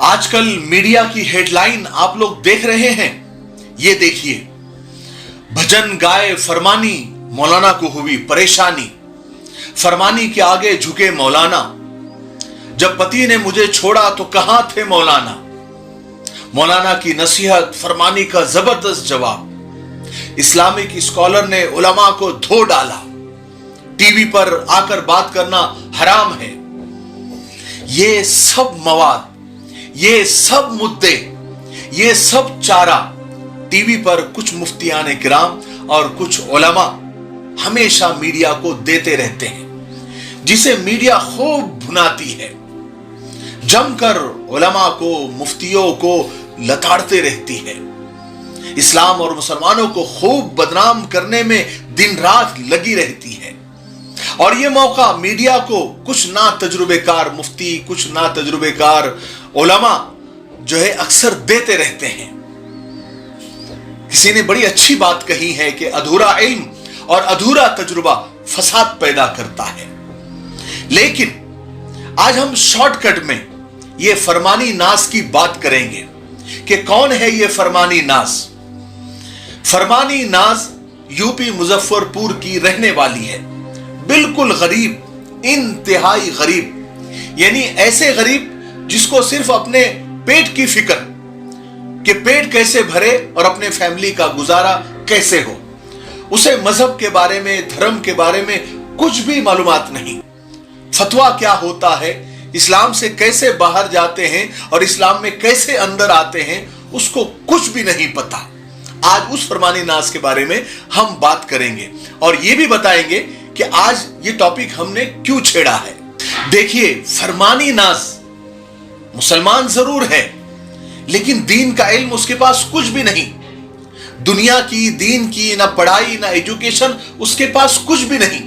आजकल मीडिया की हेडलाइन आप लोग देख रहे हैं। ये देखिए, भजन गाए फरमानी, मौलाना को हुई परेशानी। फरमानी के आगे झुके मौलाना, जब पति ने मुझे छोड़ा तो कहां थे मौलाना। मौलाना की नसीहत, फरमानी का जबरदस्त जवाब। इस्लामिक स्कॉलर ने उलमा को धो डाला। टीवी पर आकर बात करना हराम है। ये सब मवाद, ये सब मुद्दे, ये सब चारा टीवी पर कुछ मुफ्तियान किराम और कुछ उलमा हमेशा मीडिया को देते रहते हैं, जिसे मीडिया खूब भुनाती है। जमकर उलमा को, मुफ्तियों को लताड़ते रहती है। इस्लाम और मुसलमानों को खूब बदनाम करने में दिन रात लगी रहती है। और यह मौका मीडिया को कुछ ना तजुर्बेकार मुफ्ती, कुछ ना तजुर्बेकार उलमा जो है अक्सर देते रहते हैं। किसी ने बड़ी अच्छी बात कही है कि अधूरा इल्म और अधूरा तजुर्बा फसाद पैदा करता है। लेकिन आज हम शॉर्टकट में ये फरमानी नाज की बात करेंगे कि कौन है ये फरमानी नाज। फरमानी नाज यूपी मुजफ्फरपुर की रहने वाली है। बिल्कुल गरीब, इंतहाई गरीब, यानी ऐसे गरीब जिसको सिर्फ अपने पेट की फिक्र कि पेट कैसे भरे और अपने फैमिली का गुजारा कैसे हो। उसे मजहब के बारे में, धर्म के बारे में कुछ भी मालूमात नहीं। फतवा क्या होता है, इस्लाम से कैसे बाहर जाते हैं और इस्लाम में कैसे अंदर आते हैं, उसको कुछ भी नहीं पता। आज उस फरमानी नाज के बारे में हम बात करेंगे और यह भी बताएंगे कि आज ये टॉपिक हमने क्यों छेड़ा है। देखिए, फरमानी नाज मुसलमान जरूर है, लेकिन दीन का इल्म उसके पास कुछ भी नहीं। दुनिया की, दीन की ना पढ़ाई ना एजुकेशन उसके पास कुछ भी नहीं।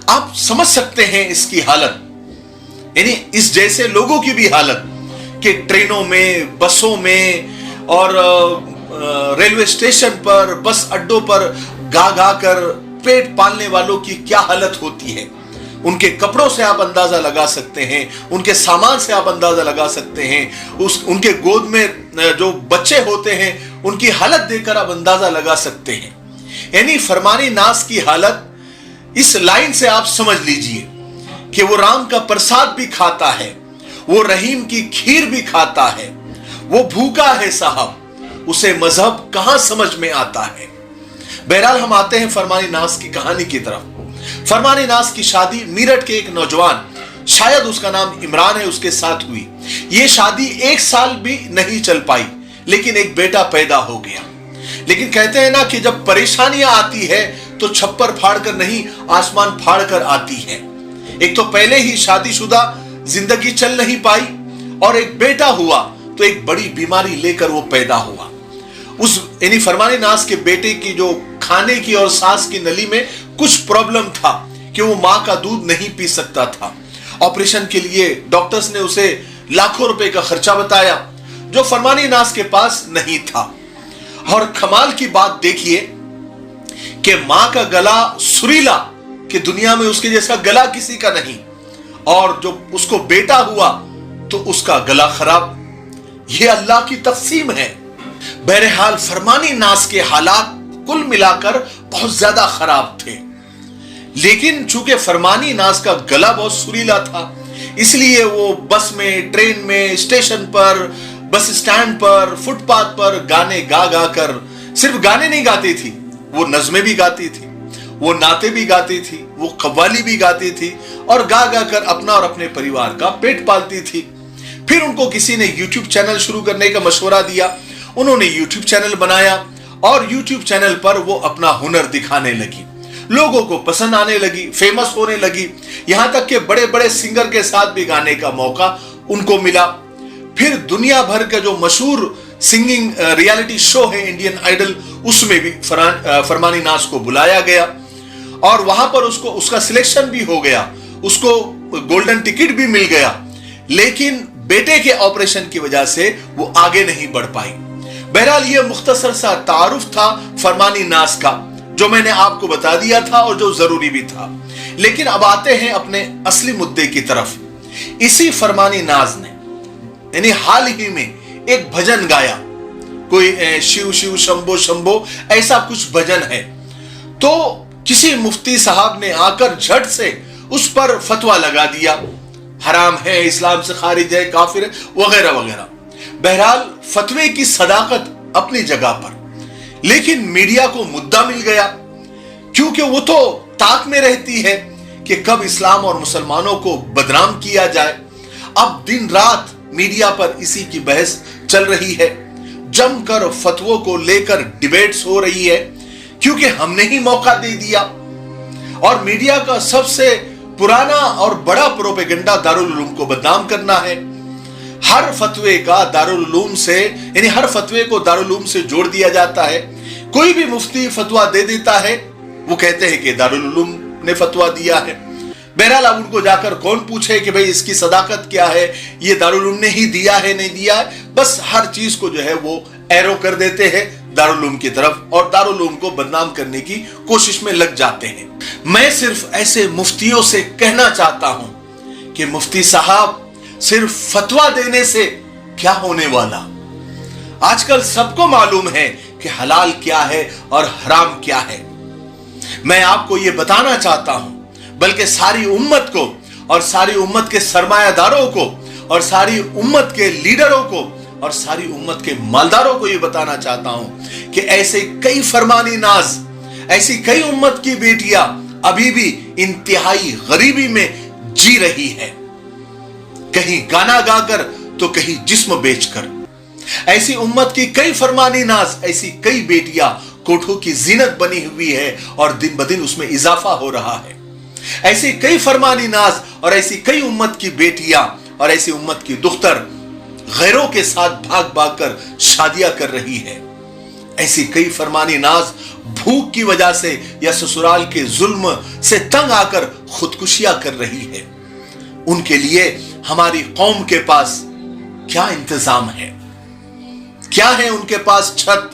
आप समझ सकते हैं इसकी हालत, यानी इस जैसे लोगों की भी हालत कि ट्रेनों में, बसों में और रेलवे स्टेशन पर, बस अड्डों पर गा गा कर पेट पालने वालों की क्या हालत होती है। उनके कपड़ों से आप अंदाजा लगा सकते हैं, उनके सामान से आप अंदाजा लगा सकते हैं, उनके गोद में जो बच्चे होते हैं उनकी हालत देखकर आप अंदाजा लगा सकते हैं। यानी फरमानी नाज की हालत इस लाइन से आप समझ लीजिए कि वो राम का प्रसाद भी खाता है, वो रहीम की खीर भी खाता है, वो भूखा है साहब, उसे मजहब कहां समझ में आता है। बहरहाल हम आते हैं फरमानी नाज की कहानी की तरफ। फरमानी नाज की शादी मेरठ के एक नौजवान, शायद उसका नाम इमरान है, उसके साथ हुई। यह शादी 1 साल भी नहीं चल पाई, लेकिन एक बेटा पैदा हो गया। लेकिन कहते हैं ना कि जब परेशानियां आती है तो छप्पर फाड़ कर नहीं, आसमान फाड़ कर आती है। एक तो पहले ही शादीशुदा जिंदगी चल नहीं पाई और एक बेटा हुआ तो एक बड़ी बीमारी लेकर वो पैदा हुआ। उस यानी फरमानी नाज के बेटे की जो खाने की और सांस की नली में कुछ प्रॉब्लम था कि वो मां का दूध नहीं पी सकता था। ऑपरेशन के लिए डॉक्टर्स ने उसे लाखों रुपए का खर्चा बताया, जो फरमानी नाज के पास नहीं था। और कमाल की बात देखिए कि मां का गला सुरीला कि दुनिया में उसके जैसा गला किसी का नहीं, और जो उसको बेटा हुआ तो उसका गला खराब। यह अल्लाह की तक़सीम है। बहरहाल फरमानी नाज के हालात कुल मिलाकर बहुत ज्यादा खराब थे, लेकिन चूंकि फरमानी नाज का गला बहुत सुरीला था, इसलिए वो बस में, ट्रेन में, स्टेशन पर, बस स्टैंड पर, फुटपाथ पर गाने गा गा कर, सिर्फ गाने नहीं गाती थी, वो नज़में भी गाती थी, वो नाते भी गाती थी, वो कव्वाली भी गाती थी और गा गा कर अपना और अपने परिवार का पेट पालती थी। फिर उनको किसी ने यूट्यूब चैनल शुरू करने का मशवरा दिया। उन्होंने यूट्यूब चैनल बनाया और यूट्यूब चैनल पर वो अपना हुनर दिखाने लगी। लोगों को पसंद आने लगी, फेमस होने लगी, यहां तक कि बड़े बड़े सिंगर के साथ भी गाने का मौका उनको मिला। फिर दुनिया भर का जो मशहूर सिंगिंग रियलिटी शो है इंडियन आइडल, उसमें भी फरमानी नाज को बुलाया गया और वहां पर उसका सिलेक्शन भी हो गया, उसको गोल्डन टिकट भी मिल गया। लेकिन बेटे के ऑपरेशन की वजह से वो आगे नहीं बढ़ पाई। बहरहाल ये मुख्तसर सा तारुफ था फरमानी नाज का, जो मैंने आपको बता दिया था और जो जरूरी भी था। लेकिन अब आते हैं अपने असली मुद्दे की तरफ। इसी फरमानी नाज ने यानी हाल ही में एक भजन गाया, कोई शिव शिव शंभो शंभो ऐसा कुछ भजन है, तो किसी मुफ्ती साहब ने आकर झट से उस पर फतवा लगा दिया, हराम है, इस्लाम से खारिज है, काफिर है, वगैरह वगैरह। बहरहाल फतवे की सदाकत अपनी जगह पर, लेकिन मीडिया को मुद्दा मिल गया, क्योंकि वो तो ताक में रहती है कि कब इस्लाम और मुसलमानों को बदनाम किया जाए। अब दिन रात मीडिया पर इसी की बहस चल रही है, जमकर फतवों को लेकर डिबेट्स हो रही है, क्योंकि हमने ही मौका दे दिया। और मीडिया का सबसे पुराना और बड़ा प्रोपेगेंडा दारुल उलूम को बदनाम करना है। हर फतवे का दारुल उलूम से, यानी हर फतवे को दारुल उलूम से जोड़ दिया जाता है। कोई भी मुफ्ती फतवा दे देता है, वो कहते हैं कि दारुल उलूम ने फतवा दिया है। बहरहाल अब उनको जाकर कौन पूछे कि भाई इसकी सदाकत क्या है, ये दारुल उलूम ने ही दिया है नहीं दिया है, बस हर चीज को जो है वो एरो कर देते हैं दारुल उलूम की तरफ और दारुल उलूम को बदनाम करने की कोशिश में लग जाते हैं। मैं सिर्फ ऐसे मुफ्तियों से कहना चाहता हूं कि मुफ्ती साहब, सिर्फ फतवा देने से क्या होने वाला। आजकल सबको मालूम है कि हलाल क्या है और हराम क्या है। मैं आपको यह बताना चाहता हूं, बल्कि सारी उम्मत को और सारी उम्मत के सरमायादारों को और सारी उम्मत के लीडरों को और सारी उम्मत के मालदारों को यह बताना चाहता हूं कि ऐसे कई फरमानी नाज, ऐसी कई उम्मत की बेटियां अभी भी इंतहाई गरीबी में जी रही है, कहीं गाना गाकर तो कहीं जिस्म बेचकर। ऐसी उम्मत की कई फरमानी नाज, ऐसी कई बेटियां कोठों की जीनत बनी हुई है और दिन ब दिन उसमें इजाफा हो रहा है। ऐसी कई फरमानी नाज और ऐसी कई उम्मत की बेटियां और ऐसी उम्मत की दुख्तर गैरों के साथ भाग भाग कर शादियां कर रही है। ऐसी कई फरमानी नाज भूख की वजह से या ससुराल के जुल्म से तंग आकर खुदकुशियां कर रही है। उनके लिए हमारी कौम के पास क्या इंतजाम है? क्या है उनके पास छत?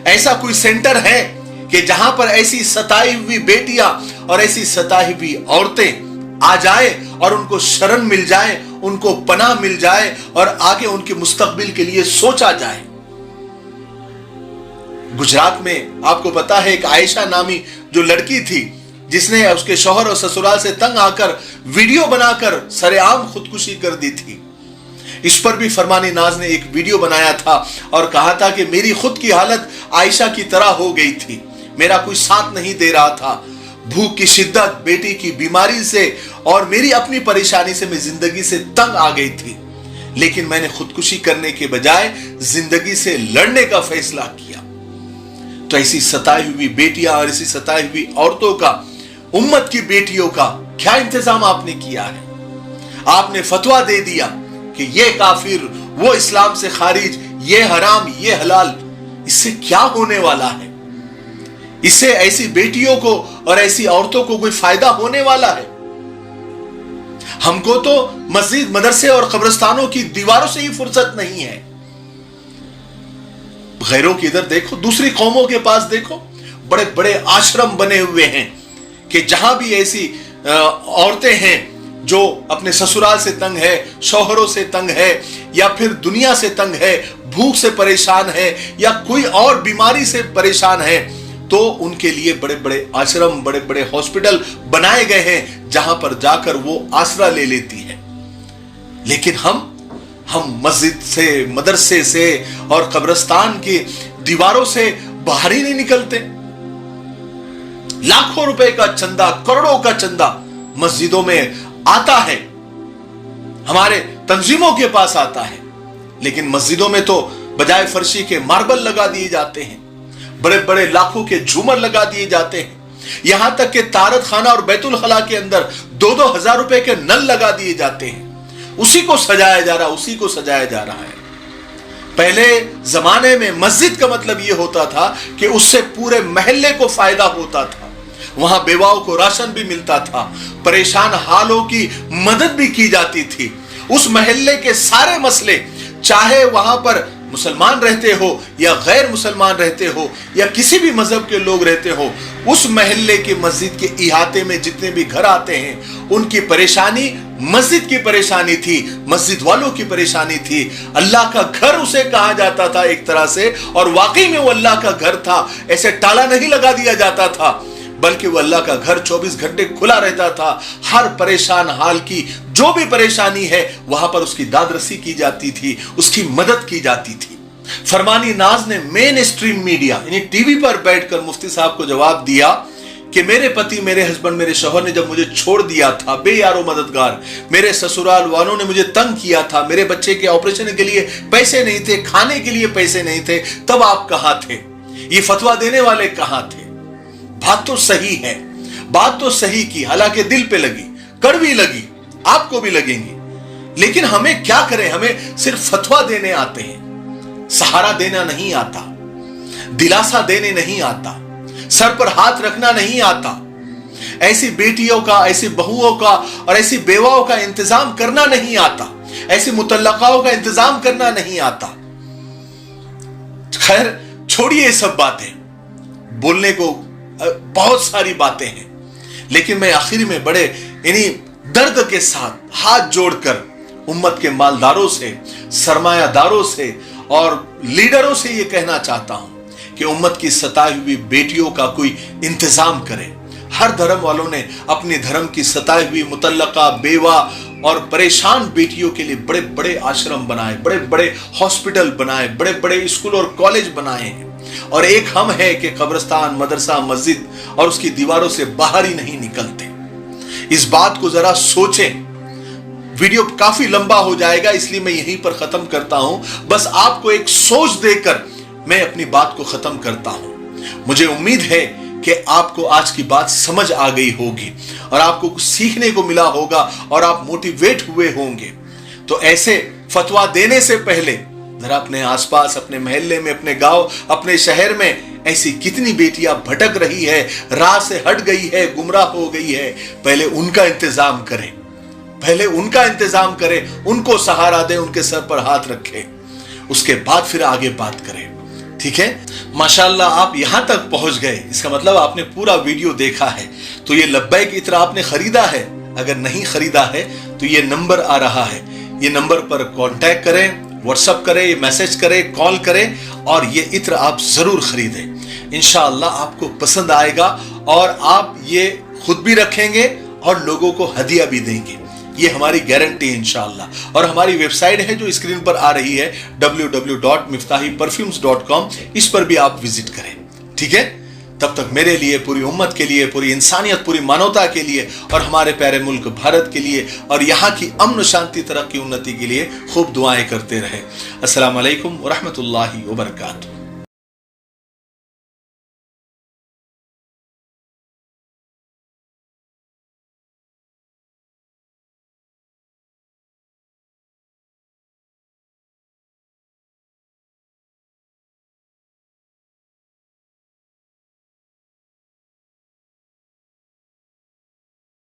ऐसा कोई सेंटर है कि जहां पर ऐसी सताई हुई बेटियां और ऐसी सताई हुई औरतें आ जाए और उनको शरण मिल जाए, उनको पनाह मिल जाए और आगे उनके मुस्तकबिल के लिए सोचा जाए? गुजरात में आपको पता है एक आयशा नामी जो लड़की थी, जिसने उसके शौहर और ससुराल से तंग आकर वीडियो बनाकर सरेआम खुदकुशी कर दी थी। इस पर भी फरमानी नाज ने एक वीडियो बनाया था और कहा था कि मेरी खुद की हालत आयशा की तरह हो गई थी, मेरा कोई साथ नहीं दे रहा था, भूख की शिद्दत, बेटी की बीमारी से और मेरी अपनी परेशानी से मैं जिंदगी से तंग आ गई थी, लेकिन मैंने खुदकुशी करने के बजाय जिंदगी से लड़ने का फैसला किया। तो ऐसी सताई हुई बेटियां और ऐसी सताई हुई औरतों का, उम्मत की बेटियों का क्या इंतजाम आपने किया है? आपने फतवा दे दिया कि ये काफिर, वो इस्लाम से खारिज, ये हराम, ये हलाल। इससे क्या होने वाला है? इससे ऐसी बेटियों को और ऐसी औरतों को कोई फायदा होने वाला है? हमको तो मस्जिद, मदरसे और कब्रिस्तानों की दीवारों से ही फुर्सत नहीं है। गैरों की इधर देखो, दूसरी कौमों के पास देखो, बड़े बड़े आश्रम बने हुए हैं कि जहां भी ऐसी औरतें हैं जो अपने ससुराल से तंग है, शौहरों से तंग है, या फिर दुनिया से तंग है, भूख से परेशान है, या कोई और बीमारी से परेशान है, तो उनके लिए बड़े बड़े आश्रम, बड़े बड़े हॉस्पिटल बनाए गए हैं जहां पर जाकर वो आसरा ले लेती है। लेकिन हम मस्जिद से, मदरसे से और कब्रिस्तान की दीवारों से बाहर ही नहीं निकलते। लाखों रुपए का चंदा, करोड़ों का चंदा मस्जिदों में आता है, हमारे तंजीमों के पास आता है, लेकिन मस्जिदों में तो बजाय फर्शी के मार्बल लगा दिए जाते हैं, बड़े बड़े लाखों के झूमर लगा दिए जाते हैं, यहां तक कि तारत खाना और बैतुल खला के अंदर 2-2 हजार रुपए के नल लगा दिए जाते हैं। उसी को सजाया जा रहा, उसी को सजाया जा रहा है। पहले जमाने में मस्जिद का मतलब यह होता था कि उससे पूरे महल्ले को फायदा होता था, वहां बेवाओं को राशन भी मिलता था, परेशान हालों की मदद भी की जाती थी। उस महल्ले के सारे मसले, चाहे वहां पर मुसलमान रहते हो या गैर मुसलमान रहते हो या किसी भी मजहब के लोग रहते हो, उस महल्ले की मस्जिद के इहाते में जितने भी घर आते हैं, उनकी परेशानी मस्जिद की परेशानी थी, मस्जिद वालों की परेशानी थी। अल्लाह का घर उसे कहा जाता था एक तरह से, और वाकई में वो अल्लाह का घर था। ऐसे ताला नहीं लगा दिया जाता था, बल्कि वो अल्लाह का घर 24 घंटे खुला रहता था। हर परेशान हाल की जो भी परेशानी है वहां पर उसकी दादरसी की जाती थी, उसकी मदद की जाती थी। फरमानी नाज ने मेन स्ट्रीम मीडिया यानी टीवी पर बैठकर मुफ्ती साहब को जवाब दिया कि मेरे पति, मेरे हस्बैंड, मेरे शौहर ने जब मुझे छोड़ दिया था बेयारो मददगार, मेरे ससुराल वालों ने मुझे तंग किया था, मेरे बच्चे के ऑपरेशन के लिए पैसे नहीं थे, खाने के लिए पैसे नहीं थे, तब आप कहां थे? ये फतवा देने वाले कहां थे? बात तो सही है, बात तो सही की, हालांकि दिल पे लगी, कड़वी लगी, आपको भी लगेंगी, लेकिन हमें क्या करें? हमें सिर्फ फतवा देने आते हैं, सहारा देना नहीं आता, दिलासा देने नहीं आता, सर पर हाथ रखना नहीं आता, ऐसी बेटियों का, ऐसी बहुओं का और ऐसी बेवाओं का इंतजाम करना नहीं आता, ऐसी मुतल्लकाओं का इंतजाम करना नहीं आता। खैर छोड़िए सब बातें, बोलने को बहुत सारी बातें हैं, लेकिन मैं आखिर में बड़े इन्हीं दर्द के साथ हाथ जोड़कर उम्मत के मालदारों से, सरमायादारों से और लीडरों से यह कहना चाहता हूं कि उम्मत की सताई हुई बेटियों का कोई इंतजाम करें। हर धर्म वालों ने अपने धर्म की सताई हुई मुतल्लका, बेवा और परेशान बेटियों के लिए बड़े बड़े आश्रम बनाए, बड़े बड़े हॉस्पिटल बनाए, बड़े बड़े स्कूल और कॉलेज बनाए हैं। और एक हम है कि कब्रिस्तान, मदरसा, मस्जिद और उसकी दीवारों से बाहर ही नहीं निकलते। इस बात को जरा सोचें। वीडियो काफी लंबा हो जाएगा, इसलिए मैं यहीं पर खत्म करता हूं। बस आपको एक सोच देकर मैं अपनी बात को खत्म करता हूं। मुझे उम्मीद है कि आपको आज की बात समझ आ गई होगी और आपको कुछ सीखने को मिला होगा और आप मोटिवेट हुए होंगे। तो ऐसे फतवा देने से पहले जरा अपने आसपास, अपने मोहल्ले में, अपने गांव, अपने शहर में ऐसी कितनी बेटियां भटक रही है, राह से हट गई है, गुमराह हो गई है, पहले उनका इंतजाम करें, पहले उनका इंतजाम करें, उनको सहारा दें, उनके सर पर हाथ रखें, उसके बाद फिर आगे बात करें। ठीक है? माशाअल्लाह आप यहां तक पहुंच गए, इसका मतलब आपने पूरा वीडियो देखा है। तो ये लब्बैक इत्र आपने खरीदा है? अगर नहीं खरीदा है तो ये नंबर आ रहा है, ये नंबर पर कांटेक्ट करें, व्हाट्सएप करें, मैसेज करें, कॉल करें और ये इत्र आप जरूर खरीदें। इंशाअल्लाह आपको पसंद आएगा और आप ये खुद भी रखेंगे और लोगों को हदिया भी देंगे, ये हमारी गारंटी है इंशाअल्लाह। और हमारी वेबसाइट है जो स्क्रीन पर आ रही है www.miftahiperfumes.com, इस पर भी आप विजिट करें। ठीक है? तब तक मेरे लिए, पूरी उम्मत के लिए, पूरी इंसानियत, पूरी मानवता के लिए और हमारे प्यारे मुल्क भारत के लिए और यहाँ की अमन शांति, तरक्की, उन्नति के लिए खूब दुआएं करते रहे। अस्सलाम वालेकुम व रहमतुल्लाहि व बरकातुहू।